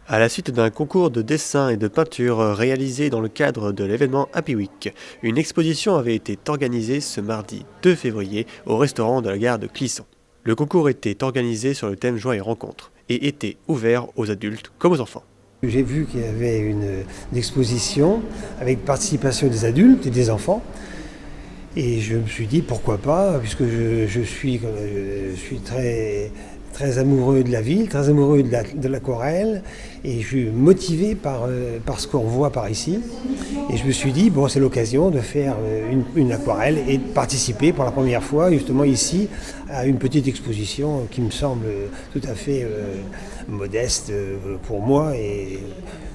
À la suite d'un concours de dessin et de peinture réalisé dans le cadre de l'événement Happy Week, une exposition avait été organisée ce mardi 2 février au restaurant de la gare de Clisson. Le concours était organisé sur le thème Joie et rencontre et était ouvert aux adultes comme aux enfants. J'ai vu qu'il y avait une exposition avec participation des adultes et des enfants. Et je me suis dit pourquoi pas, puisque je suis très amoureux de la ville, très amoureux de l'aquarelle, et je suis motivé par ce qu'on voit par ici. Et je me suis dit, bon, c'est l'occasion de faire une aquarelle et de participer pour la première fois, justement ici, à une petite exposition qui me semble tout à fait modeste pour moi. Et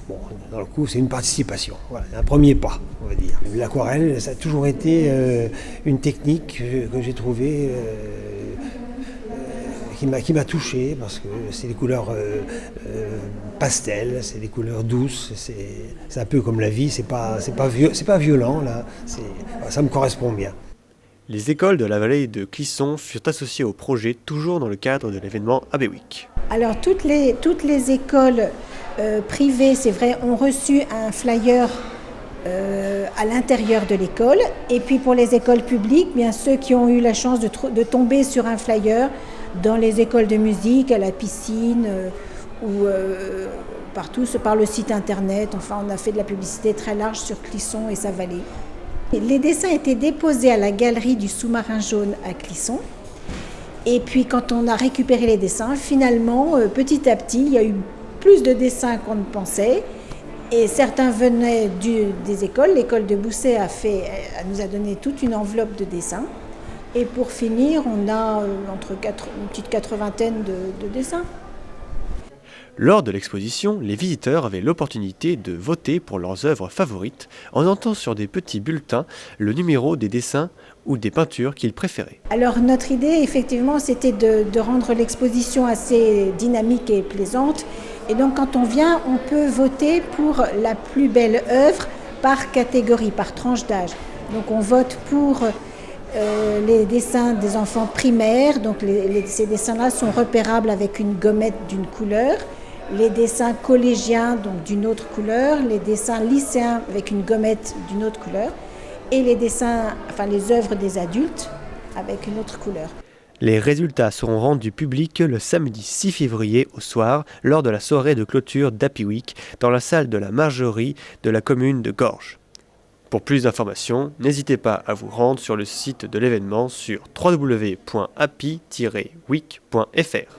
bon, dans le coup, c'est une participation, voilà, un premier pas, on va dire. L'aquarelle, ça a toujours été une technique que j'ai trouvée qui m'a touché, parce que c'est des couleurs pastel, c'est des couleurs douces, c'est un peu comme la vie, c'est pas violent là, ça me correspond bien. Les écoles de la vallée de Clisson furent associées au projet toujours dans le cadre de l'événement Happy Week. Alors toutes les écoles privées, c'est vrai, ont reçu un flyer à l'intérieur de l'école, et puis pour les écoles publiques, bien ceux qui ont eu la chance de tomber sur un flyer dans les écoles de musique, à la piscine ou partout, par le site internet. Enfin, on a fait de la publicité très large sur Clisson et sa vallée. Les dessins étaient déposés à la galerie du Sous-Marin Jaune à Clisson. Et puis quand on a récupéré les dessins, finalement, petit à petit, il y a eu plus de dessins qu'on ne pensait. Et certains venaient des écoles. L'école de Bousset nous a donné toute une enveloppe de dessins. Et pour finir, on a une petite 80aine de dessins. Lors de l'exposition, les visiteurs avaient l'opportunité de voter pour leurs œuvres favorites en notant sur des petits bulletins le numéro des dessins ou des peintures qu'ils préféraient. Alors notre idée, effectivement, c'était de rendre l'exposition assez dynamique et plaisante. Et donc quand on vient, on peut voter pour la plus belle œuvre par catégorie, par tranche d'âge. Donc on vote pour les dessins des enfants primaires, donc ces dessins-là sont repérables avec une gommette d'une couleur. Les dessins collégiens, donc d'une autre couleur, les dessins lycéens avec une gommette d'une autre couleur, et les œuvres des adultes avec une autre couleur. Les résultats seront rendus publics le samedi 6 février au soir lors de la soirée de clôture d'Happy Week dans la salle de la Margerie de la commune de Gorges. Pour plus d'informations, n'hésitez pas à vous rendre sur le site de l'événement sur www.happy-week.fr.